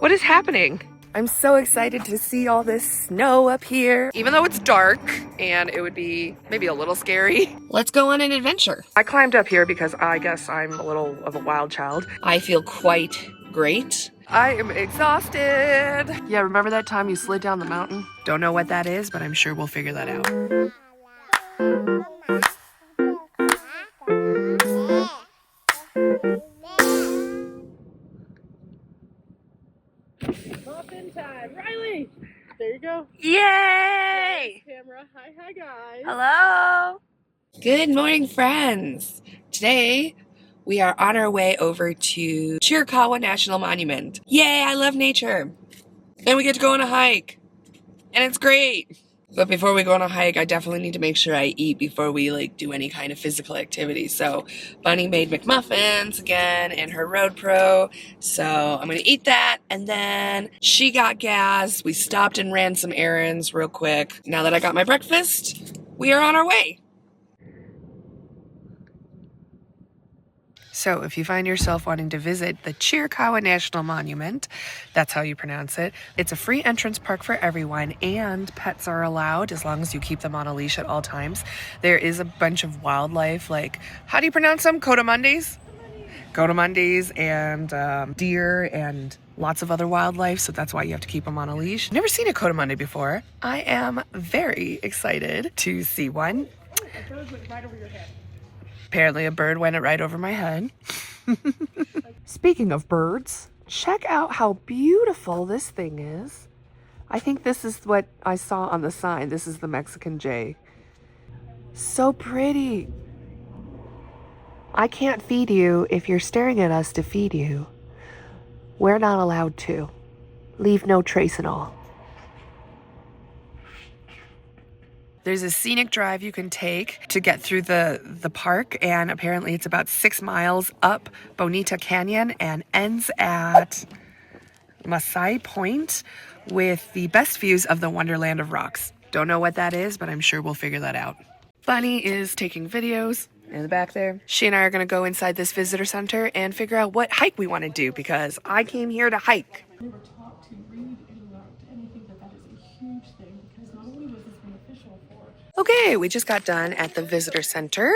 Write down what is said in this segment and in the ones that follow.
What is happening? I'm so excited to see all this snow up here, even though it's dark and it would be maybe a little scary. Let's go on an adventure. I climbed up here because I guess I'm a little of a wild child. I feel quite great. I am exhausted. Yeah, remember that time you slid down the mountain? Don't know what that is, but I'm sure we'll figure that out. Muffin time. Riley! There you go. Yay! Camera. Hi guys. Hello! Good morning, friends. Today, we are on our way over to Chiricahua National Monument. Yay, I love nature. And we get to go on a hike. And it's great. But before we go on a hike, I definitely need to make sure I eat before we do any kind of physical activity. So Bunny made McMuffins again in her Road Pro. So I'm gonna eat that. And then she got gas. We stopped and ran some errands real quick. Now that I got my breakfast, we are on our way. So if you find yourself wanting to visit the Chiricahua National Monument, that's how you pronounce it, it's a free entrance park for everyone, and pets are allowed as long as you keep them on a leash at all times. There is a bunch of wildlife, like, how do you pronounce them? Coatimundis? Coatimundis and deer and lots of other wildlife, so that's why you have to keep them on a leash. Never seen a coatimundi before. I am very excited to see one. A bird went right over your head. Apparently a bird went right over my head. Speaking of birds, check out how beautiful this thing is. I think this is what I saw on the sign. This is the Mexican jay. So pretty. I can't feed you if you're staring at us to feed you. We're not allowed to. Leave no trace at all. There's a scenic drive you can take to get through the park, and apparently it's about 6 miles up Bonita Canyon and ends at Massai Point with the best views of the Wonderland of Rocks. Don't know what that is, but I'm sure we'll figure that out. Bunny is taking videos in the back there. She and I are going to go inside this visitor center and figure out what hike we want to do, because I came here to hike. We were taught to read and write, and I think that is a huge thing, because not only was this beneficial for... Okay, we just got done at the visitor center.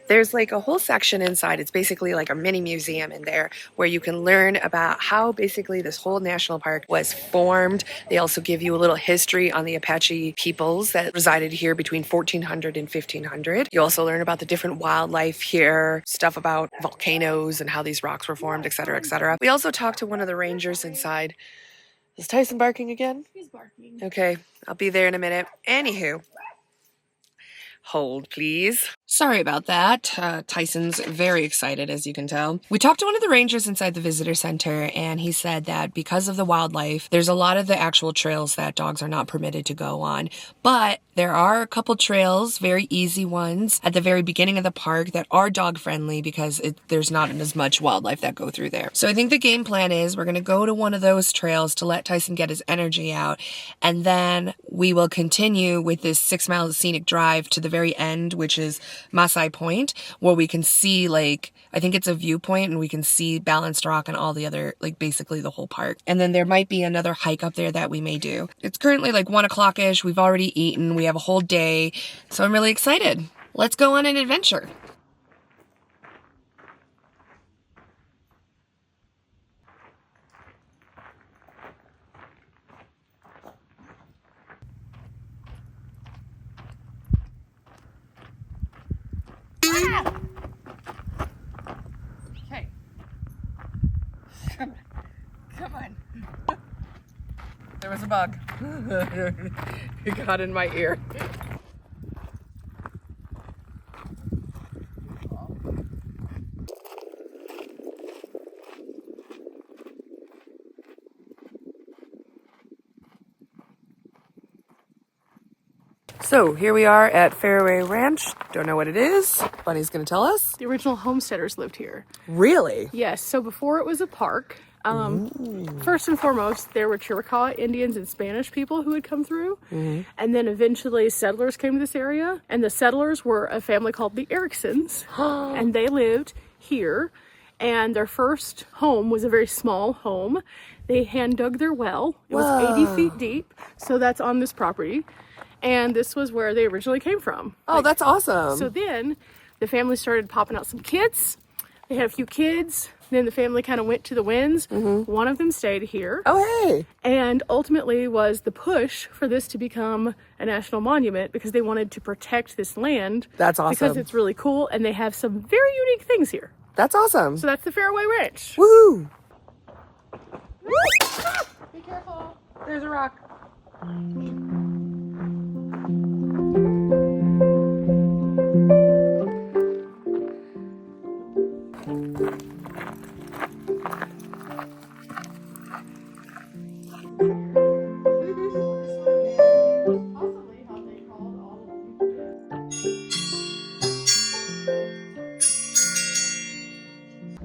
There's a whole section inside. It's basically like a mini museum in there where you can learn about how basically this whole national park was formed. They also give you a little history on the Apache peoples that resided here between 1400 and 1500. You also learn about the different wildlife here, stuff about volcanoes and how these rocks were formed, etc., etc. We also talked to one of the rangers inside. Is Tyson barking again? He's barking. Okay, I'll be there in a minute. Anywho. Hold, please. Sorry about that. Tyson's very excited, as you can tell. We talked to one of the rangers inside the visitor center, and he said that because of the wildlife, there's a lot of the actual trails that dogs are not permitted to go on. But there are a couple trails, very easy ones, at the very beginning of the park that are dog-friendly because there's not as much wildlife that go through there. So I think the game plan is we're going to go to one of those trails to let Tyson get his energy out, and then we will continue with this 6-mile scenic drive to the very end, which is Massai Point, where we can see, I think it's a viewpoint, and we can see Balanced Rock and all the other, basically the whole park. And then there might be another hike up there that we may do. It's currently 1 o'clock-ish. We've already eaten. We have a whole day. So I'm really excited. Let's go on an adventure. Hey. Come on. There was a bug. It got in my ear. So here we are at Faraway Ranch. Don't know what it is. Bunny's gonna tell us. The original homesteaders lived here. Really? Yes, so before it was a park, first and foremost, there were Chiricahua Indians and Spanish people who had come through. And then eventually settlers came to this area. And the settlers were a family called the Ericksons. And they lived here. And their first home was a very small home. They hand dug their well. It was Whoa. 80 feet deep, so that's on this property. And this was where they originally came from. Oh, that's awesome. So then the family started popping out some kids. They had a few kids. Then the family kind of went to the winds. One of them stayed here. Oh, hey. And ultimately was the push for this to become a national monument because they wanted to protect this land. That's awesome. Because it's really cool and they have some very unique things here. That's awesome. So that's the Faraway Ranch. Woohoo! Be careful. There's a rock.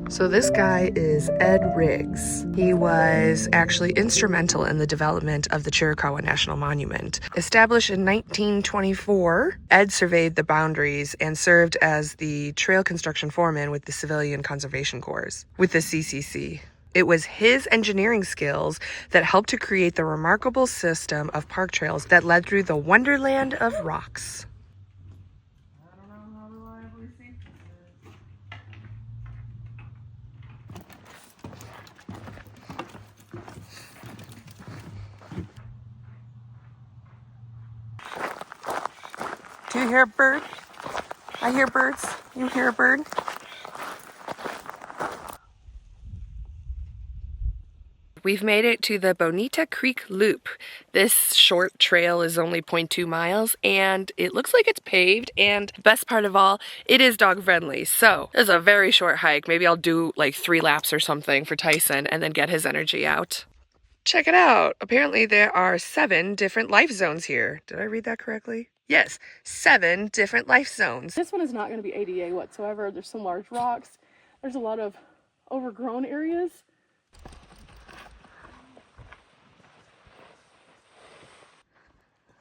So this guy is Ed Riggs. He was actually instrumental in the development of the Chiricahua National Monument. Established in 1924, Ed surveyed the boundaries and served as the trail construction foreman with the Civilian Conservation Corps, with the CCC. It was his engineering skills that helped to create the remarkable system of park trails that led through the wonderland of rocks. Do you hear a bird? I hear birds. You hear a bird? We've made it to the Bonita Creek Loop. This short trail is only 0.2 miles and it looks like it's paved, and best part of all, it is dog friendly. So it's a very short hike. Maybe I'll do like 3 laps or something for Tyson and then get his energy out. Check it out. Apparently there are 7 different life zones here. Did I read that correctly? Yes, 7 different life zones. This one is not going to be ADA whatsoever. There's some large rocks. There's a lot of overgrown areas.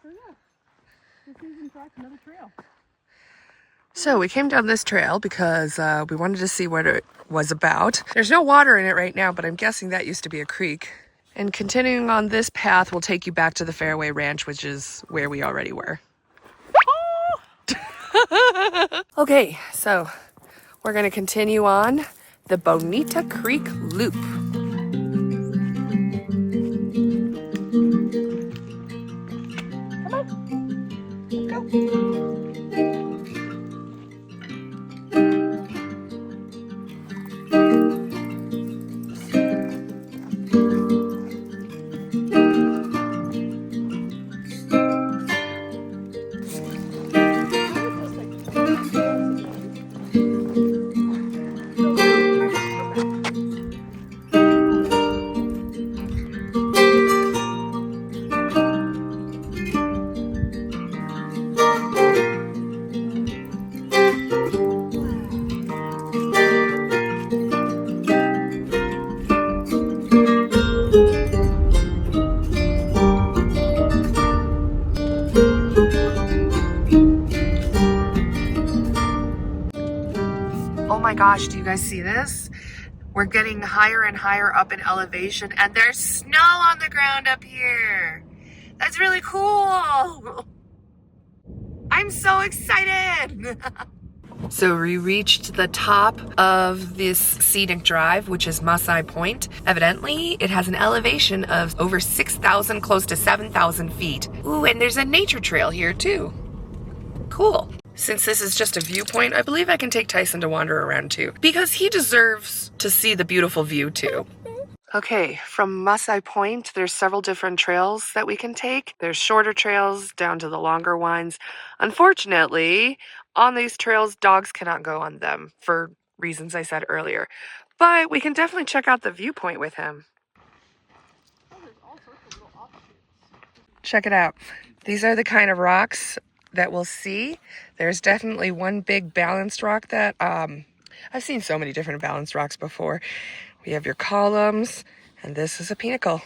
So yeah, this is in fact another trail. So we came down this trail because we wanted to see what it was about. There's no water in it right now, but I'm guessing that used to be a creek. And continuing on this path will take you back to the Faraway Ranch, which is where we already were. Okay, so we're going to continue on the Bonita Creek Loop. Come on, let's go. Oh my gosh, do you guys see this? We're getting higher and higher up in elevation and there's snow on the ground up here. That's really cool. I'm so excited. So we reached the top of this scenic drive, which is Massai Point. Evidently, it has an elevation of over 6,000, close to 7,000 feet. Ooh, and there's a nature trail here too. Cool. Since this is just a viewpoint, I believe I can take Tyson to wander around too, because he deserves to see the beautiful view too. Okay, from Massai Point, there's several different trails that we can take. There's shorter trails down to the longer ones. Unfortunately, on these trails, dogs cannot go on them for reasons I said earlier. But we can definitely check out the viewpoint with him. Check it out. These are the kind of rocks that we'll see. There's definitely one big balanced rock that I've seen so many different balanced rocks before. We have your columns, and this is a pinnacle.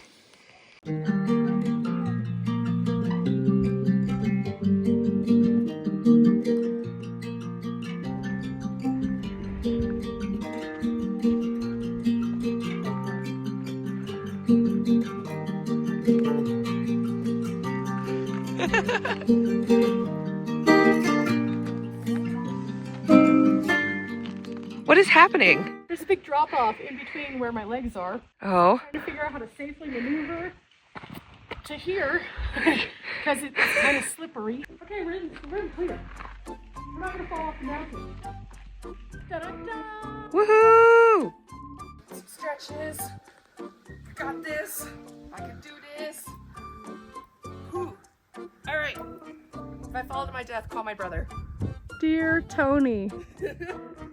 What is happening? There's a big drop off in between where my legs are. Oh. I'm trying to figure out how to safely maneuver to here because it's kind of slippery. Okay, we're in clear. We're not gonna fall off the mountain. Da-da-da! Woohoo! Some stretches. I got this. I can do this. Whew. All right. If I fall to my death, call my brother. Dear Tony,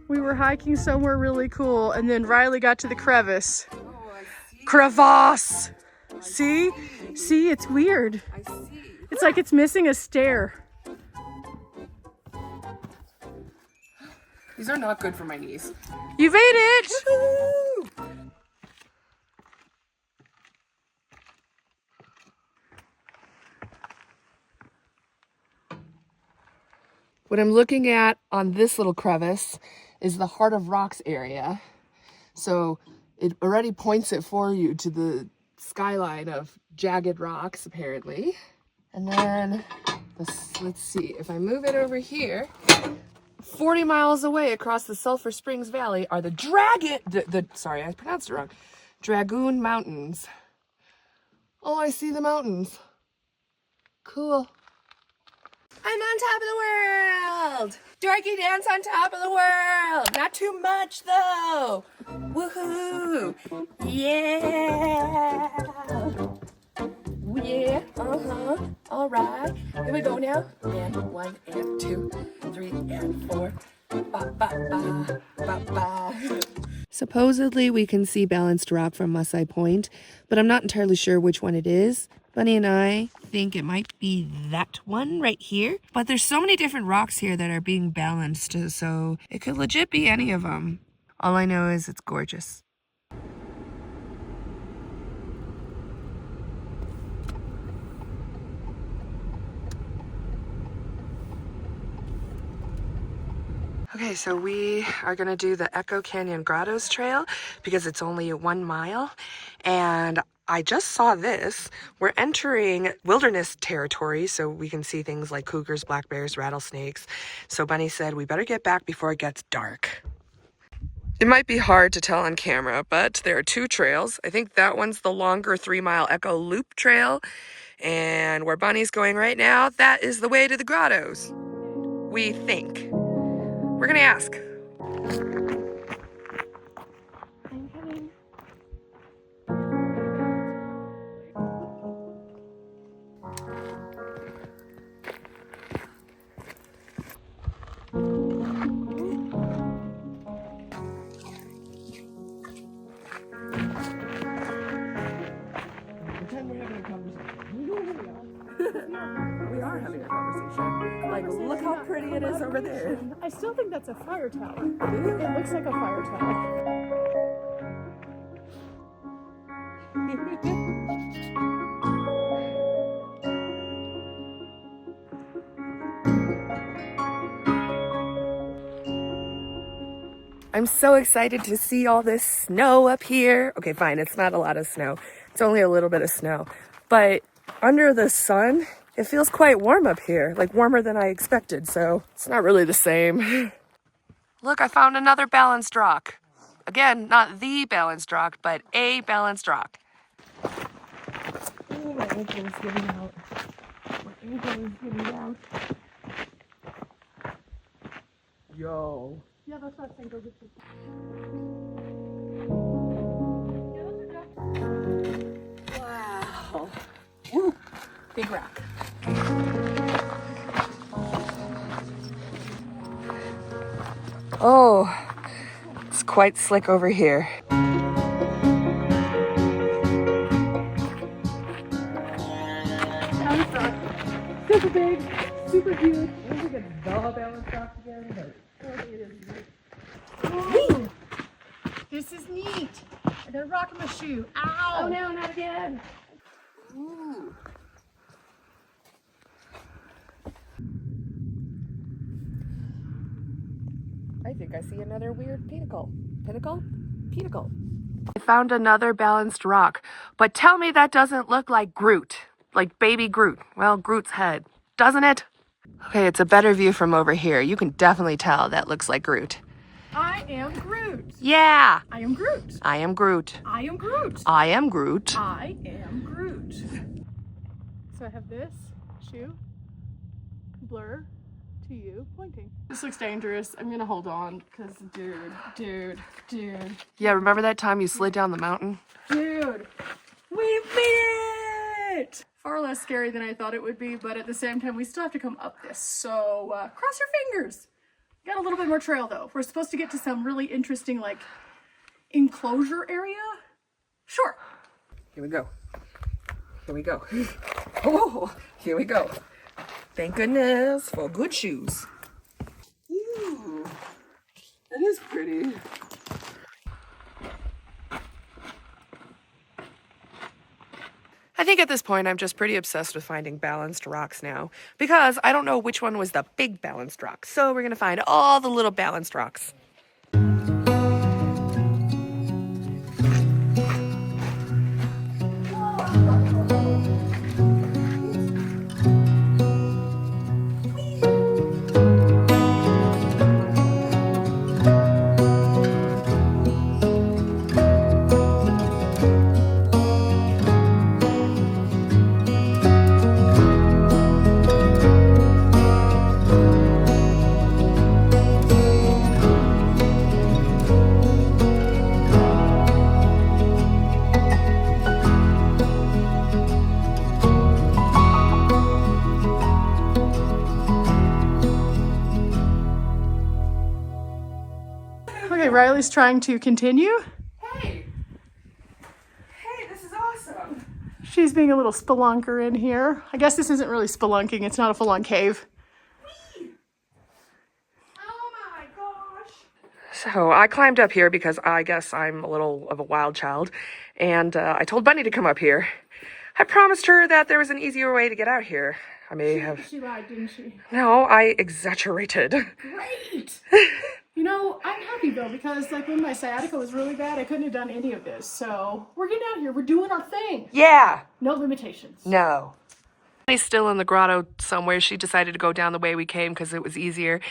we were hiking somewhere really cool, and then Riley got to the crevice. Oh, I see. Crevasse. See? See, it's weird. I see. It's like it's missing a stair. These are not good for my knees. You made it! Woo-hoo! What I'm looking at on this little crevice is the Heart of Rocks area. So it already points it for you to the skyline of jagged rocks, apparently. And then, let's see, if I move it over here, 40 miles away across the Sulphur Springs Valley are the sorry, I pronounced it wrong, Dragoon Mountains. Oh, I see the mountains. Cool. I'm on top of the world! Dorky dance on top of the world! Not too much, though! Woohoo! Yeah! Yeah, alright. Here we go now. And 1 and 2, 3 and 4. Ba ba ba ba ba. Supposedly we can see balanced rock from Massai Point, but I'm not entirely sure which one it is. Bunny and I think it might be that one right here. But there's so many different rocks here that are being balanced, so it could legit be any of them. All I know is it's gorgeous. Okay, so we are gonna do the Echo Canyon Grottos Trail because it's only 1 mile. And I just saw this. We're entering wilderness territory, so we can see things like cougars, black bears, rattlesnakes. So Bunny said we better get back before it gets dark. It might be hard to tell on camera, but there are 2 trails. I think that one's the longer 3-mile Echo Loop Trail. And where Bunny's going right now, that is the way to the grottos. We think. We're gonna ask. I'm coming. Pretend we're having a conversation. We are having a conversation. Like, look how pretty it is over there. I still think that's a fire tower. It looks like a fire tower. I'm so excited to see all this snow up here. Okay, fine, it's not a lot of snow. It's only a little bit of snow. But under the sun, it feels quite warm up here. Like warmer than I expected, so it's not really the same. Look, I found another balanced rock. Again, not the balanced rock, but a balanced rock. Oh, my ankle is giving out. My ankle is giving out. Yo. Yeah, that's what I think. Go get you. Wow. Woo. Big rock. Oh, it's quite slick over here. Balanced rock. Super big, super huge. I don't think it's the balanced rock again, but I think it is. Ooh, this is neat. I got a rock in my shoe. Ow! Oh no, not again. Ooh. I think I see another weird pinnacle. Pinnacle? Pinnacle. I found another balanced rock, but tell me that doesn't look like Groot. like baby Groot. Well, Groot's head, doesn't it? Okay, it's a better view from over here. You can definitely tell that looks like Groot. I am Groot. Yeah. I am Groot. I am Groot. I am Groot. I am Groot. I am Groot. So I have this shoe, blur to you, pointing. This looks dangerous. I'm gonna hold on because dude. Yeah, remember that time you slid down the mountain? Dude, we made it! Far less scary than I thought it would be, but at the same time, we still have to come up this. So cross your fingers. Got a little bit more trail though. We're supposed to get to some really interesting like enclosure area. Sure. Here we go. Here we go. Oh, here we go. Thank goodness for good shoes. Ooh, that is pretty. I think at this point I'm just pretty obsessed with finding balanced rocks now because I don't know which one was the big balanced rock. So we're gonna find all the little balanced rocks. Okay, Riley's trying to continue. Hey, this is awesome. She's being a little spelunker in here. I guess this isn't really spelunking. It's not a full-on cave. Oh my gosh. So I climbed up here because I guess I'm a little of a wild child. And I told Bunny to come up here. I promised her that there was an easier way to get out here. I may have... She lied, didn't she? No, I exaggerated. Great! You know, I'm happy though, because like when my sciatica was really bad, I couldn't have done any of this. So we're getting out here. We're doing our thing. Yeah. No limitations. No. Bunny's still in the grotto somewhere. She decided to go down the way we came because it was easier.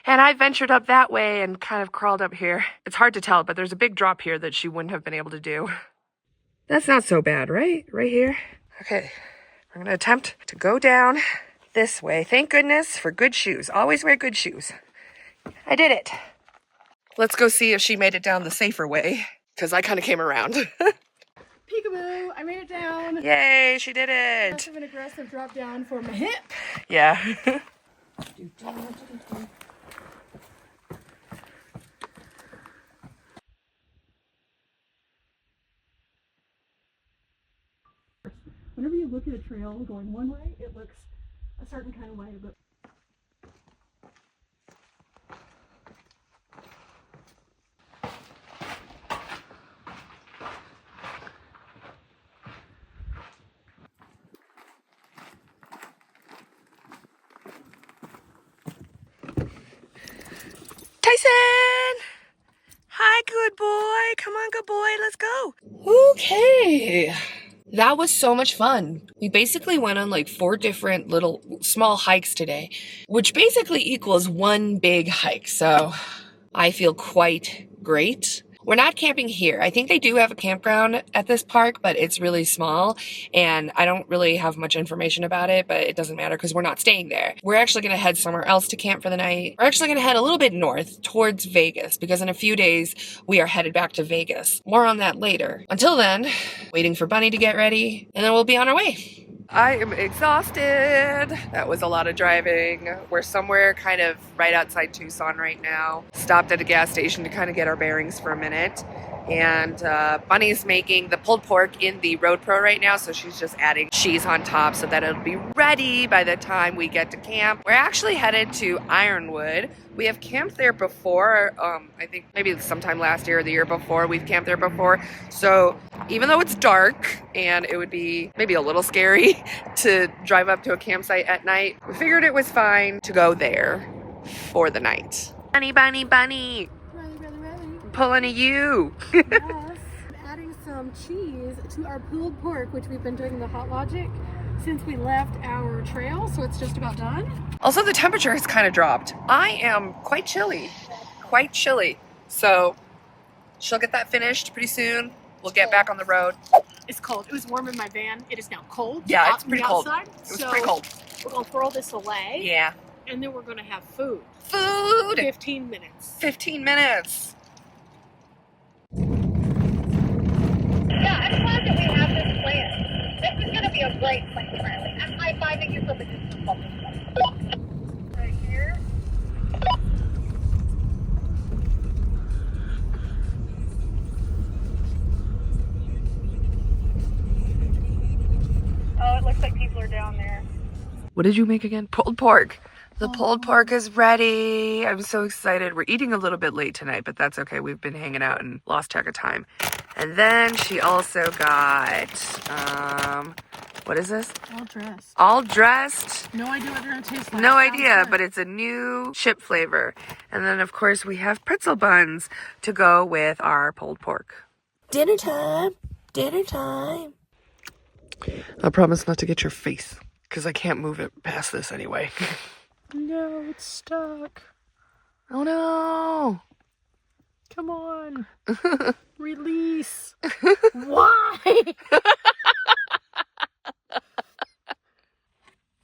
And I ventured up that way and kind of crawled up here. It's hard to tell, but there's a big drop here that she wouldn't have been able to do. That's not so bad, right? Right here. Okay, we're gonna attempt to go down this way. Thank goodness for good shoes. Always wear good shoes. I did it. Let's go see if she made it down the safer way, because I kind of came around. Peekaboo, I made it down. Yay, she did it. That's an aggressive drop down for my hip. Yeah. Whenever you look at a trail going one way, it looks a certain kind of way, but Tyson! Hi, good boy. Come on, good boy. Let's go. Okay. That was so much fun. We basically went on like 4 different little small hikes today, which basically equals one big hike. So I feel quite great. We're not camping here. I think they do have a campground at this park, but it's really small and I don't really have much information about it, but it doesn't matter because we're not staying there. We're actually going to head somewhere else to camp for the night. We're actually going to head a little bit north towards Vegas because in a few days we are headed back to Vegas. More on that later. Until then, waiting for Bunny to get ready and then we'll be on our way. I am exhausted. That was a lot of driving. We're somewhere kind of right outside Tucson right now. Stopped at a gas station to kind of get our bearings for a minute. And Bunny's making the pulled pork in the Road Pro right now, so she's just adding cheese on top so that it'll be ready by the time we get to camp. We're actually headed to Ironwood. We have camped there before. I think maybe sometime last year or the year before we've camped there before. So even though it's dark and it would be maybe a little scary to drive up to a campsite at night, we figured it was fine to go there for the night. Bunny, bunny, bunny. Riley. I'm pulling a you. Yes. I'm adding some some cheese to our pulled pork, which we've been doing the Hot Logic since we left our trail, so it's just about done. Also, the temperature has kind of dropped. I am quite chilly. So she'll get that finished pretty soon. We'll get back on the road. It's cold. It was warm in my van. It is now cold. Yeah, it's pretty cold. Outside. It was pretty cold. We're going to throw this away. Yeah. And then we're going to have food. Food! 15 minutes. 15 minutes. Yeah, I'm glad that we have this plan. This is going to be a great plan, Riley. I'm high-fiving you from a distance. Right here. Oh, it looks like people are down there. What did you make again? Pulled pork. The pulled pork is ready. I'm so excited. We're eating a little bit late tonight, but that's okay. We've been hanging out and lost track of time. And then she also got, what is this? All dressed. All dressed. No idea what they're going to taste like. No idea, but it's a new chip flavor. And then, of course, we have pretzel buns to go with our pulled pork. Dinner time. Dinner time. I promise not to get your face, because I can't move it past this anyway. No, it's stuck. Oh no. Come on. Release. Why?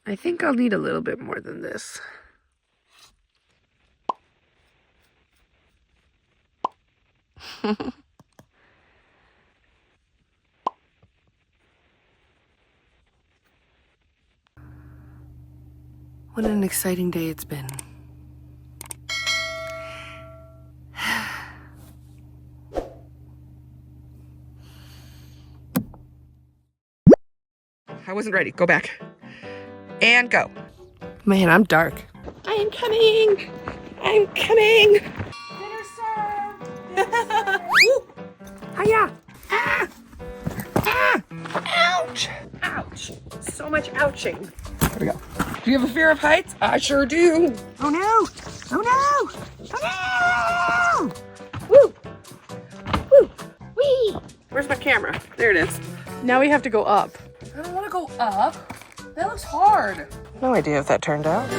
I think I'll need a little bit more than this. What an exciting day it's been. I wasn't ready. Go back. And go. Man, I'm dark. I am coming. I'm coming. Dinner served. Dinner served. Hiya. Ah. Ah. Ouch. Ouch. So much ouching. There we go. Do you have a fear of heights? I sure do. Oh no. Oh no. Oh no. Woo. Woo. Wee. Where's my camera? There it is. Now we have to go up. I don't want to go up. That looks hard. No idea if that turned out.